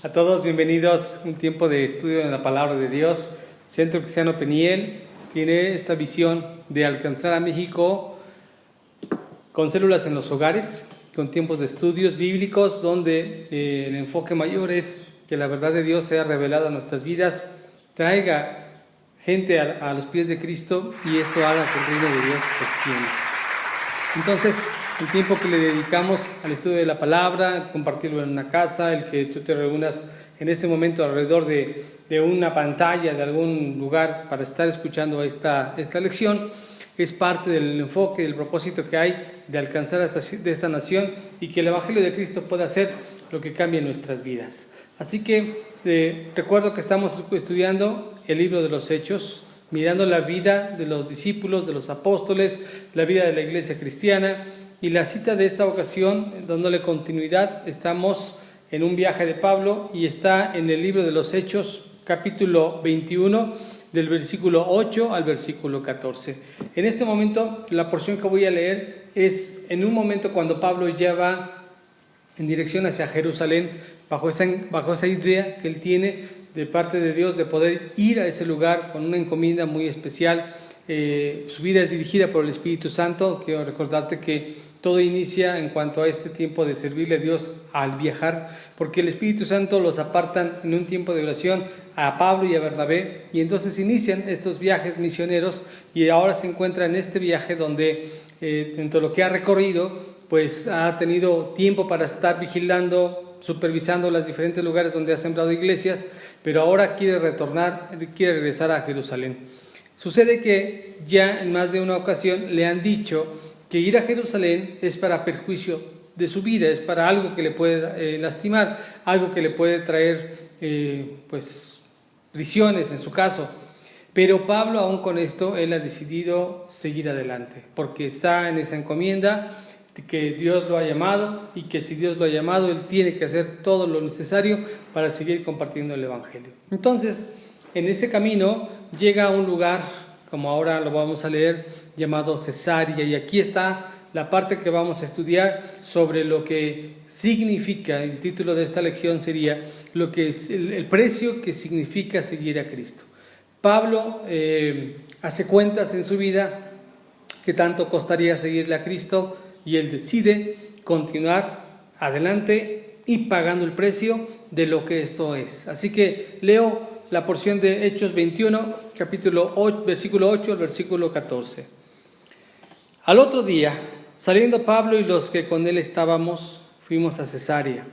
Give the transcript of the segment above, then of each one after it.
A todos, bienvenidos a un tiempo de estudio en la Palabra de Dios. Centro Cristiano Peniel tiene esta visión de alcanzar a México con células en los hogares, con tiempos de estudios bíblicos, donde el enfoque mayor es que la verdad de Dios sea revelada a nuestras vidas, traiga gente a los pies de Cristo y esto haga que el reino de Dios se extienda. Entonces, el tiempo que le dedicamos al estudio de la palabra, compartirlo en una casa, el que tú te reúnas en este momento alrededor de una pantalla, de algún lugar para estar escuchando esta lección, es parte del enfoque, del propósito que hay de alcanzar de esta nación y que el Evangelio de Cristo pueda hacer lo que cambie nuestras vidas. Así que recuerdo que estamos estudiando el libro de los Hechos, mirando la vida de los discípulos, de los apóstoles, la vida de la iglesia cristiana. Y la cita de esta ocasión, dándole continuidad, estamos en un viaje de Pablo y está en el libro de los Hechos, capítulo 21, del versículo 8 al versículo 14. En este momento, la porción que voy a leer es en un momento cuando Pablo ya va en dirección hacia Jerusalén, bajo esa idea que él tiene de parte de Dios de poder ir a ese lugar con una encomienda muy especial. Su vida es dirigida por el Espíritu Santo. Quiero recordarte que todo inicia en cuanto a este tiempo de servirle a Dios al viajar, porque el Espíritu Santo los apartan en un tiempo de oración a Pablo y a Bernabé, y entonces inician estos viajes misioneros, y ahora se encuentra en este viaje donde, dentro de lo que ha recorrido, pues ha tenido tiempo para estar vigilando, supervisando los diferentes lugares donde ha sembrado iglesias, pero ahora quiere regresar a Jerusalén. Sucede que ya en más de una ocasión le han dicho que ir a Jerusalén es para perjuicio de su vida, es para algo que le puede lastimar, algo que le puede traer prisiones en su caso. Pero Pablo, aún con esto, él ha decidido seguir adelante, porque está en esa encomienda que Dios lo ha llamado, y que si Dios lo ha llamado, él tiene que hacer todo lo necesario para seguir compartiendo el Evangelio. Entonces, en ese camino llega a un lugar, como ahora lo vamos a leer, llamado Cesarea, y aquí está la parte que vamos a estudiar sobre lo que significa. El título de esta lección sería lo que es el precio que significa seguir a Cristo. Pablo hace cuentas en su vida que tanto costaría seguirle a Cristo, y él decide continuar adelante y pagando el precio de lo que esto es. Así que leo la porción de Hechos 21, capítulo 8, versículo 8 al versículo 14. Al otro día, saliendo Pablo y los que con él estábamos, fuimos a Cesarea.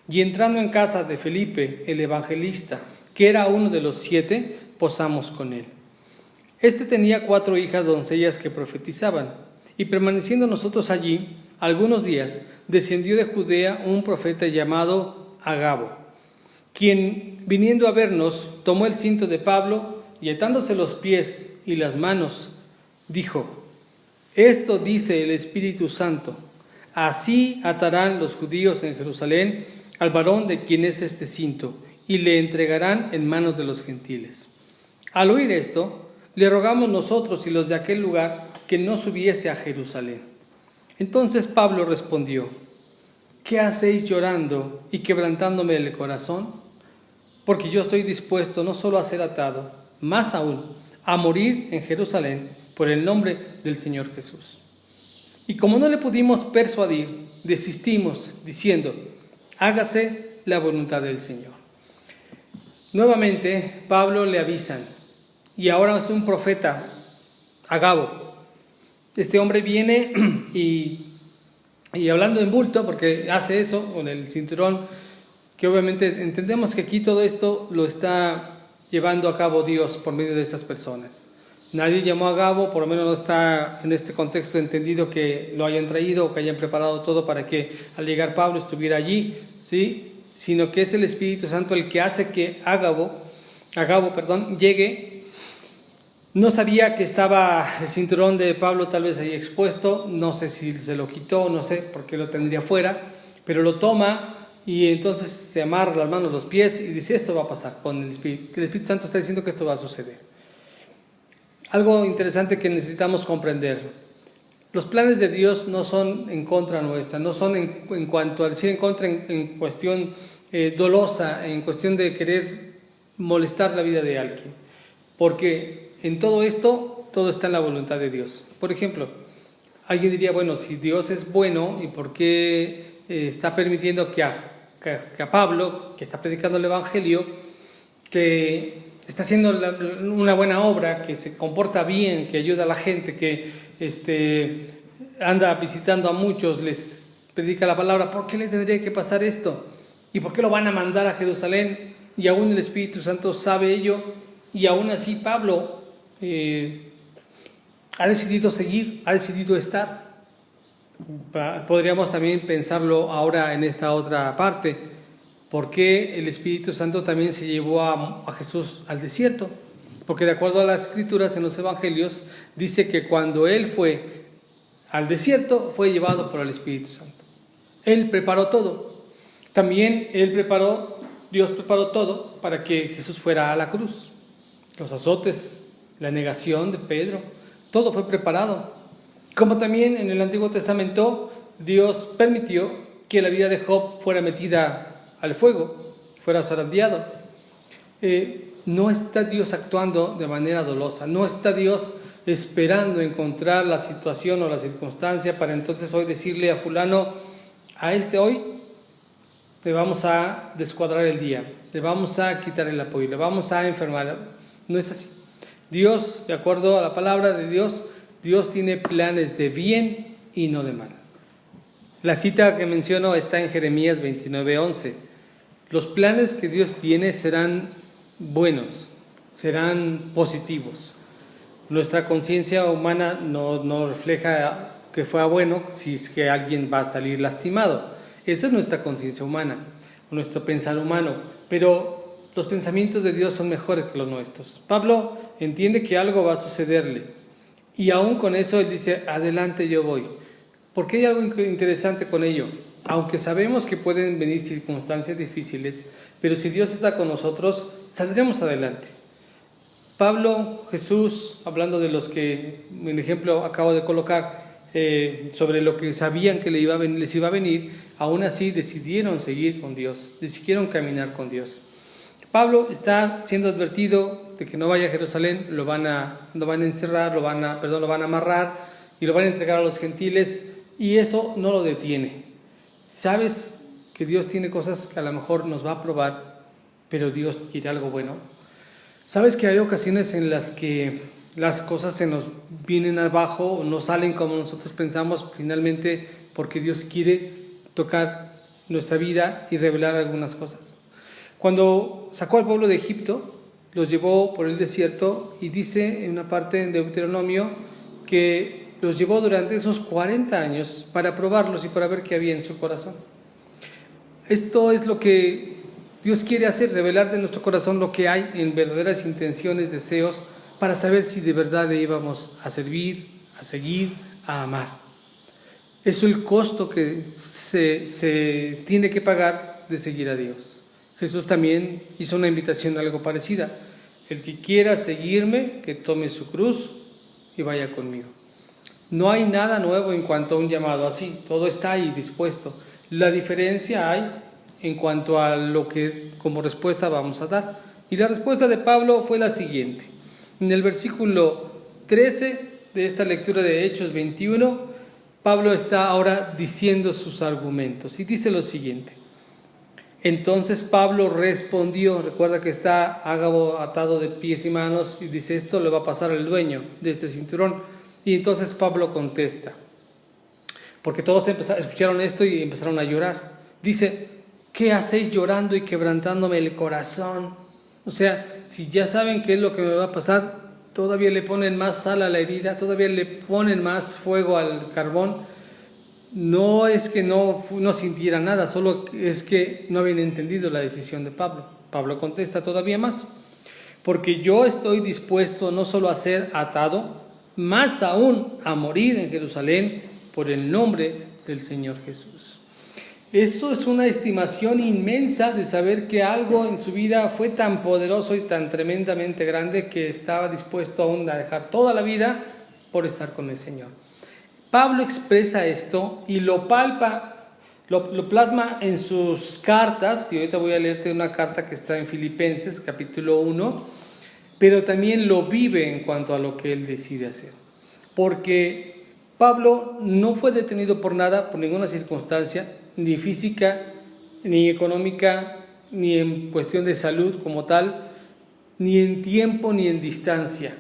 Y entrando en casa de Felipe, el evangelista, que era uno de los 7, posamos con él. Este tenía 4 hijas doncellas que profetizaban. Y permaneciendo nosotros allí algunos días, descendió de Judea un profeta llamado Agabo, quien, viniendo a vernos, tomó el cinto de Pablo y atándose los pies y las manos, dijo: esto dice el Espíritu Santo, así atarán los judíos en Jerusalén al varón de quien es este cinto, y le entregarán en manos de los gentiles. Al oír esto, le rogamos nosotros y los de aquel lugar que no subiese a Jerusalén. Entonces Pablo respondió: ¿qué hacéis llorando y quebrantándome el corazón? Porque yo estoy dispuesto no solo a ser atado, más aún a morir en Jerusalén por el nombre del Señor Jesús. Y como no le pudimos persuadir, desistimos diciendo: hágase la voluntad del Señor. Nuevamente Pablo le avisan, y ahora es un profeta, Agabo. Este hombre viene y hablando en bulto, porque hace eso con el cinturón, que obviamente entendemos que aquí todo esto lo está llevando a cabo Dios por medio de estas personas. Nadie llamó a Agabo, por lo menos no está en este contexto entendido que lo hayan traído o que hayan preparado todo para que al llegar Pablo estuviera allí, ¿sí? Sino que es el Espíritu Santo el que hace que Agabo llegue. No sabía que estaba el cinturón de Pablo tal vez ahí expuesto, no sé si se lo quitó, no sé por qué lo tendría fuera, pero lo toma y entonces se amarra las manos, los pies y dice: esto va a pasar con el Espíritu, que el Espíritu Santo está diciendo que esto va a suceder. Algo interesante que necesitamos comprender: los planes de Dios no son en contra nuestra, no son en cuanto a decir en contra en cuestión dolosa en cuestión de querer molestar la vida de alguien, porque en todo esto, todo está en la voluntad de Dios. Por ejemplo, alguien diría, bueno, si Dios es bueno, ¿y por qué está permitiendo que a Pablo, que está predicando el Evangelio, que está haciendo una buena obra, que se comporta bien, que ayuda a la gente, que anda visitando a muchos, les predica la palabra, ¿por qué le tendría que pasar esto? ¿Y por qué lo van a mandar a Jerusalén? Y aún el Espíritu Santo sabe ello, y aún así Pablo ha decidido seguir, ha decidido estar. Podríamos también pensarlo ahora en esta otra parte. ¿Por qué el Espíritu Santo también se llevó a Jesús al desierto? Porque de acuerdo a las Escrituras en los Evangelios, dice que cuando Él fue al desierto, fue llevado por el Espíritu Santo. Él preparó todo. También Dios preparó todo para que Jesús fuera a la cruz. Los azotes, la negación de Pedro, todo fue preparado. Como también en el Antiguo Testamento, Dios permitió que la vida de Job fuera metida al fuego, fuera zarandeado. No está Dios actuando de manera dolosa, no está Dios esperando encontrar la situación o la circunstancia para entonces hoy decirle a fulano, a hoy le vamos a descuadrar el día, le vamos a quitar el apoyo, le vamos a enfermar. No es así. Dios, de acuerdo a la palabra de Dios, Dios tiene planes de bien y no de mal. La cita que menciono está en Jeremías 29:11. Los planes que Dios tiene serán buenos, serán positivos. Nuestra conciencia humana no refleja que fuera bueno si es que alguien va a salir lastimado. Esa es nuestra conciencia humana, nuestro pensar humano. Pero los pensamientos de Dios son mejores que los nuestros. Pablo entiende que algo va a sucederle. Y aún con eso él dice, adelante yo voy. Porque hay algo interesante con ello. Aunque sabemos que pueden venir circunstancias difíciles, pero si Dios está con nosotros, saldremos adelante. Pablo, Jesús, hablando de los que, en ejemplo, acabo de colocar, sobre lo que sabían que les iba a venir, aún así decidieron seguir con Dios, decidieron caminar con Dios. Pablo está siendo advertido de que no vaya a Jerusalén, lo van a encerrar, lo van a amarrar y lo van a entregar a los gentiles, y eso no lo detiene. ¿Sabes que Dios tiene cosas que a lo mejor nos va a probar, pero Dios quiere algo bueno? ¿Sabes que hay ocasiones en las que las cosas se nos vienen abajo, no salen como nosotros pensamos, finalmente porque Dios quiere tocar nuestra vida y revelar algunas cosas? Cuando sacó al pueblo de Egipto, los llevó por el desierto y dice en una parte en Deuteronomio que los llevó durante esos 40 años para probarlos y para ver qué había en su corazón. Esto es lo que Dios quiere hacer, revelar de nuestro corazón lo que hay en verdaderas intenciones, deseos, para saber si de verdad le íbamos a servir, a seguir, a amar. Eso es el costo que se tiene que pagar de seguir a Dios. Jesús también hizo una invitación algo parecida. El que quiera seguirme, que tome su cruz y vaya conmigo. No hay nada nuevo en cuanto a un llamado así, todo está ahí dispuesto. La diferencia hay en cuanto a lo que como respuesta vamos a dar. Y la respuesta de Pablo fue la siguiente. En el versículo 13 de esta lectura de Hechos 21, Pablo está ahora diciendo sus argumentos y dice lo siguiente. Entonces Pablo respondió, recuerda que está Ágabo atado de pies y manos y dice, esto le va a pasar al dueño de este cinturón. Y entonces Pablo contesta, porque todos escucharon esto y empezaron a llorar. Dice, ¿qué hacéis llorando y quebrantándome el corazón? O sea, si ya saben qué es lo que me va a pasar, todavía le ponen más sal a la herida, todavía le ponen más fuego al carbón. No es que no sintiera nada, solo es que no habían entendido la decisión de Pablo. Pablo contesta todavía más, porque yo estoy dispuesto no solo a ser atado, más aún a morir en Jerusalén por el nombre del Señor Jesús. Esto es una estimación inmensa de saber que algo en su vida fue tan poderoso y tan tremendamente grande que estaba dispuesto aún a dejar toda la vida por estar con el Señor. Pablo expresa esto y lo palpa Lo plasma en sus cartas, y ahorita voy a leerte una carta que está en Filipenses, capítulo 1, pero también lo vive en cuanto a lo que él decide hacer. Porque Pablo no fue detenido por nada, por ninguna circunstancia, ni física, ni económica, ni en cuestión de salud como tal, ni en tiempo, ni en distancia.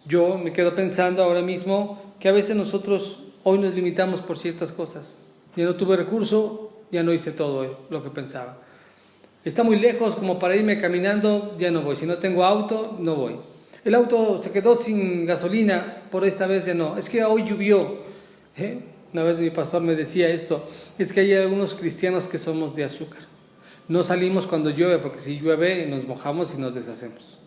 Yo me quedo pensando ahora mismo que a veces nosotros hoy nos limitamos por ciertas cosas. Ya no tuve recurso, ya no hice todo lo que pensaba. Está muy lejos como para irme caminando, ya no voy. Si no tengo auto, no voy. El auto se quedó sin gasolina, por esta vez ya no. Es que hoy llovió. Una vez mi pastor me decía esto, es que hay algunos cristianos que somos de azúcar. No salimos cuando llueve, porque si llueve nos mojamos y nos deshacemos.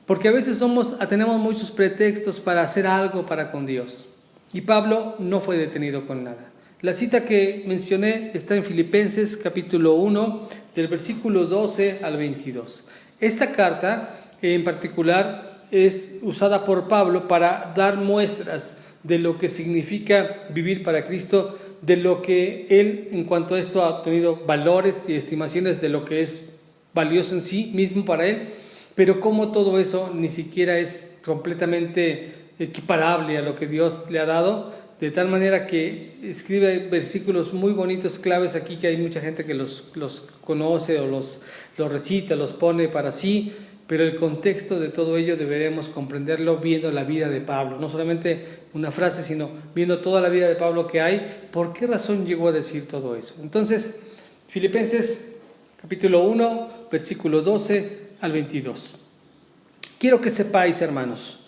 Porque a veces tenemos muchos pretextos para hacer algo para con Dios. Y Pablo no fue detenido con nada. La cita que mencioné está en Filipenses capítulo 1, del versículo 12 al 22. Esta carta en particular es usada por Pablo para dar muestras de lo que significa vivir para Cristo, de lo que él en cuanto a esto ha tenido valores y estimaciones de lo que es valioso en sí mismo para él, pero cómo todo eso ni siquiera es completamente equiparable a lo que Dios le ha dado, de tal manera que escribe versículos muy bonitos, claves aquí, que hay mucha gente que los conoce o los recita, los pone para sí, pero el contexto de todo ello deberemos comprenderlo viendo la vida de Pablo, no solamente una frase, sino viendo toda la vida de Pablo que hay, por qué razón llegó a decir todo eso. Entonces, Filipenses capítulo 1, versículo 12 al 22. Quiero que sepáis, hermanos,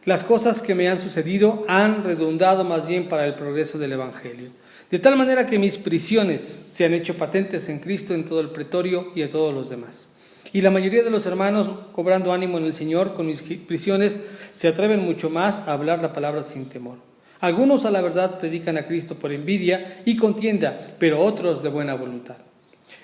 las cosas que me han sucedido han redundado más bien para el progreso del Evangelio. De tal manera que mis prisiones se han hecho patentes en Cristo en todo el pretorio y a todos los demás. Y la mayoría de los hermanos, cobrando ánimo en el Señor con mis prisiones, se atreven mucho más a hablar la palabra sin temor. Algunos a la verdad predican a Cristo por envidia y contienda, pero otros de buena voluntad.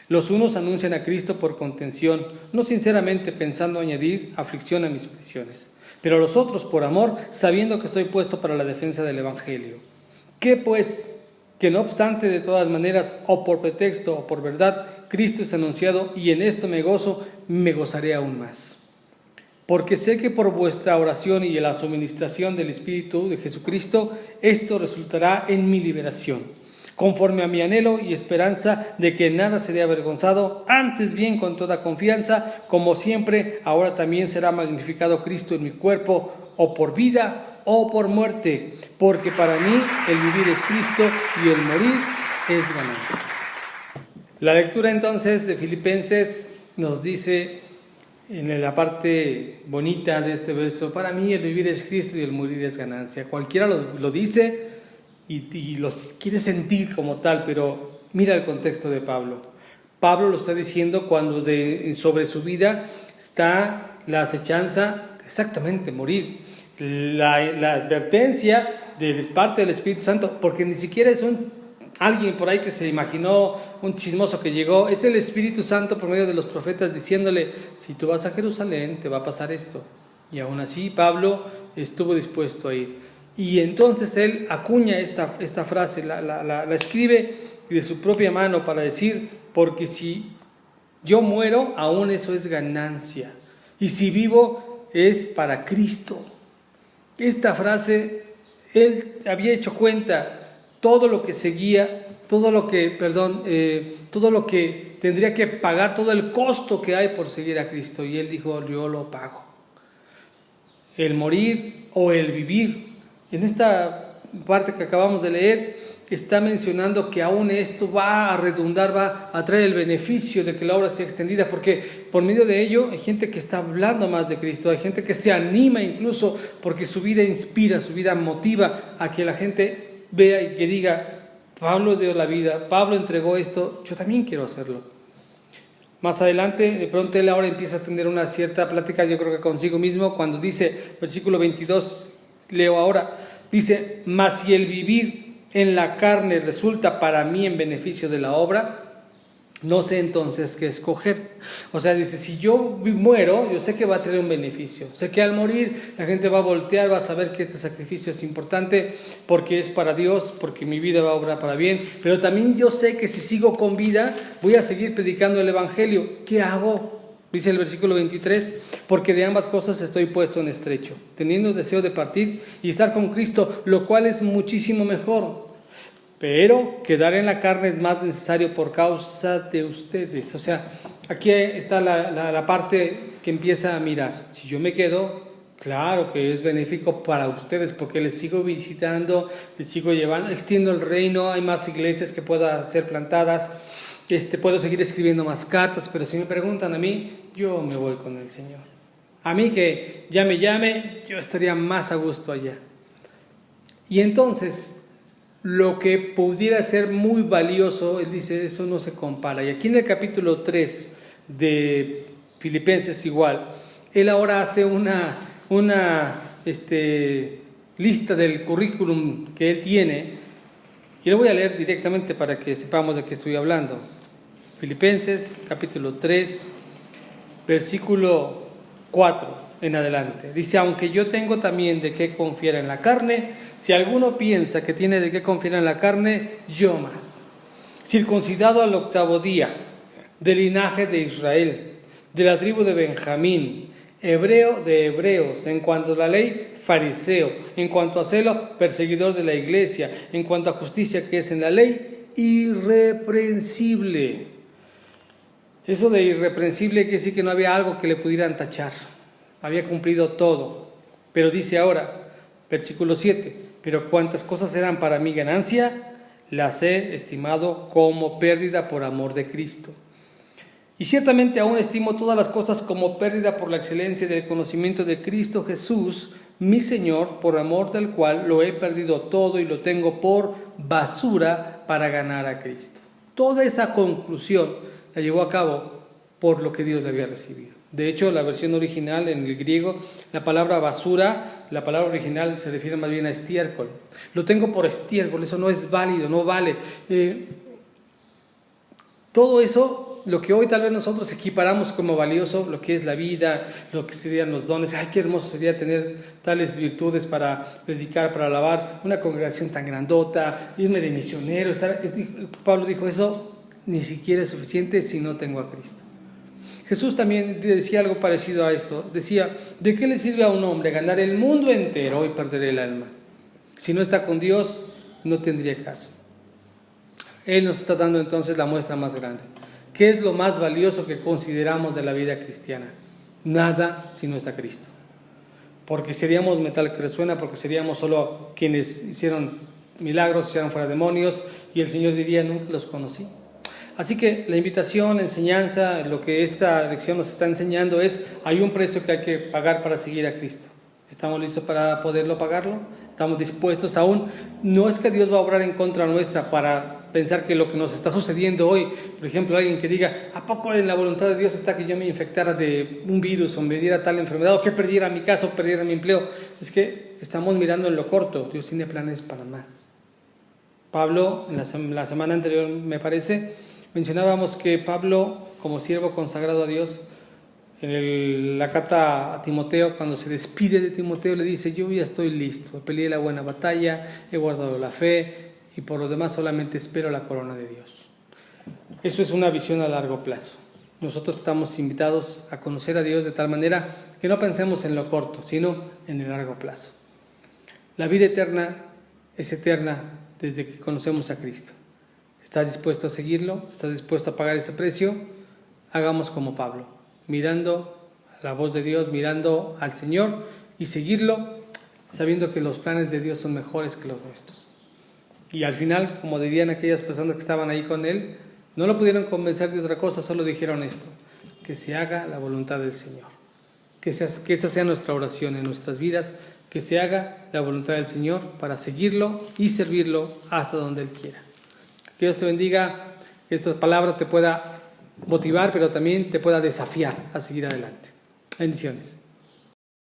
Los unos anuncian a Cristo por contención, no sinceramente pensando añadir aflicción a mis prisiones. Pero los otros por amor, sabiendo que estoy puesto para la defensa del Evangelio. ¿Qué pues? Que no obstante, de todas maneras, o por pretexto o por verdad, Cristo es anunciado, y en esto me gozo, me gozaré aún más. Porque sé que por vuestra oración y la suministración del Espíritu de Jesucristo, esto resultará en mi liberación, conforme a mi anhelo y esperanza de que nada seré avergonzado, antes bien con toda confianza, como siempre, ahora también será magnificado Cristo en mi cuerpo, o por vida o por muerte, porque para mí el vivir es Cristo y el morir es ganancia. La lectura entonces de Filipenses nos dice en la parte bonita de este verso, para mí el vivir es Cristo y el morir es ganancia. Cualquiera lo dice y los quiere sentir como tal, pero mira el contexto de Pablo. Pablo lo está diciendo cuando sobre su vida está la acechanza, exactamente, morir. La advertencia de parte del Espíritu Santo, porque ni siquiera es alguien por ahí que se imaginó, un chismoso que llegó, es el Espíritu Santo por medio de los profetas diciéndole, si tú vas a Jerusalén te va a pasar esto. Y aún así Pablo estuvo dispuesto a ir. Y entonces él acuña esta frase, la escribe de su propia mano para decir, porque si yo muero, aún eso es ganancia. Y si vivo, es para Cristo. Esta frase, él había hecho cuenta todo lo que seguía, todo lo que tendría que pagar, todo el costo que hay por seguir a Cristo. Y él dijo, yo lo pago. El morir o el vivir. En esta parte que acabamos de leer, está mencionando que aún esto va a redundar, va a traer el beneficio de que la obra sea extendida, porque por medio de ello hay gente que está hablando más de Cristo, hay gente que se anima incluso porque su vida inspira, su vida motiva a que la gente vea y que diga, Pablo dio la vida, Pablo entregó esto, yo también quiero hacerlo. Más adelante, de pronto él ahora empieza a tener una cierta plática, yo creo que consigo mismo, cuando dice, versículo 22, leo ahora, dice, mas si el vivir en la carne resulta para mí en beneficio de la obra, No sé entonces qué escoger. O sea, dice, si yo muero, yo sé que va a tener un beneficio. Sé que al morir la gente va a voltear, va a saber que este sacrificio es importante porque es para Dios, porque mi vida va a obrar para bien. Pero también yo sé que si sigo con vida, voy a seguir predicando el Evangelio. ¿Qué hago? Dice el versículo 23, porque de ambas cosas estoy puesto en estrecho, teniendo deseo de partir y estar con Cristo, lo cual es muchísimo mejor. Pero quedar en la carne es más necesario por causa de ustedes. O sea, aquí está la parte que empieza a mirar. Si yo me quedo, claro que es benéfico para ustedes porque les sigo visitando, les sigo llevando, extiendo el reino, hay más iglesias que puedan ser plantadas, puedo seguir escribiendo más cartas, pero si me preguntan a mí, yo me voy con el Señor. A mí que ya me llame, yo estaría más a gusto allá. Y entonces, lo que pudiera ser muy valioso, él dice, eso no se compara. Y aquí en el capítulo 3 de Filipenses igual, él ahora hace una lista del currículum que él tiene, y lo voy a leer directamente para que sepamos de qué estoy hablando. Filipenses capítulo 3, versículo 4 en adelante. Dice, aunque yo tengo también de qué confiar en la carne, si alguno piensa que tiene de qué confiar en la carne, yo más. Circuncidado al 8º día, del linaje de Israel, de la tribu de Benjamín, hebreo de hebreos, en cuanto a la ley, fariseo, en cuanto a celo, perseguidor de la iglesia, en cuanto a justicia que es en la ley, irreprensible. Eso de irreprensible quiere decir que no había algo que le pudieran tachar. Había cumplido todo. Pero dice ahora, versículo 7, pero cuantas cosas eran para mi ganancia, las he estimado como pérdida por amor de Cristo. Y ciertamente aún estimo todas las cosas como pérdida por la excelencia del conocimiento de Cristo Jesús, mi Señor, por amor del cual lo he perdido todo y lo tengo por basura para ganar a Cristo. Toda esa conclusión la llevó a cabo por lo que Dios le había recibido. De hecho, la versión original en el griego, la palabra basura, la palabra original se refiere más bien a estiércol. Lo tengo por estiércol, eso no es válido, no vale. Todo eso, lo que hoy tal vez nosotros equiparamos como valioso, lo que es la vida, lo que serían los dones. Ay, qué hermoso sería tener tales virtudes para predicar, para alabar, una congregación tan grandota, irme de misionero. Pablo dijo, eso ni siquiera es suficiente si no tengo a Cristo. Jesús también decía algo parecido a esto. Decía, ¿de qué le sirve a un hombre ganar el mundo entero y perder el alma? Si no está con Dios, no tendría caso. Él nos está dando entonces la muestra más grande. ¿Qué es lo más valioso que consideramos de la vida cristiana? Nada si no está Cristo. Porque seríamos metal que resuena, porque seríamos solo quienes hicieron milagros, hicieron fuera demonios, y el Señor diría, nunca los conocí. Así que la invitación, la enseñanza, lo que esta lección nos está enseñando es, hay un precio que hay que pagar para seguir a Cristo. ¿Estamos listos para poderlo pagarlo? ¿Estamos dispuestos aún? No es que Dios va a obrar en contra nuestra para pensar que lo que nos está sucediendo hoy, por ejemplo, alguien que diga, ¿a poco en la voluntad de Dios está que yo me infectara de un virus o me diera tal enfermedad o que perdiera mi casa o perdiera mi empleo? Es que estamos mirando en lo corto. Dios tiene planes para más. Pablo, en la semana anterior me parece, mencionábamos que Pablo, como siervo consagrado a Dios, en la carta a Timoteo, cuando se despide de Timoteo, le dice, yo ya estoy listo, peleé la buena batalla, he guardado la fe y por lo demás solamente espero la corona de Dios. Eso es una visión a largo plazo. Nosotros estamos invitados a conocer a Dios de tal manera que no pensemos en lo corto, sino en el largo plazo. La vida eterna es eterna desde que conocemos a Cristo. ¿Estás dispuesto a seguirlo? ¿Estás dispuesto a pagar ese precio? Hagamos como Pablo, mirando a la voz de Dios, mirando al Señor y seguirlo, sabiendo que los planes de Dios son mejores que los nuestros. Y al final, como dirían aquellas personas que estaban ahí con él, no lo pudieron convencer de otra cosa, solo dijeron esto, que se haga la voluntad del Señor. Que esa sea nuestra oración en nuestras vidas, que se haga la voluntad del Señor para seguirlo y servirlo hasta donde Él quiera. Que Dios te bendiga, que esta palabra te pueda motivar, pero también te pueda desafiar a seguir adelante. Bendiciones.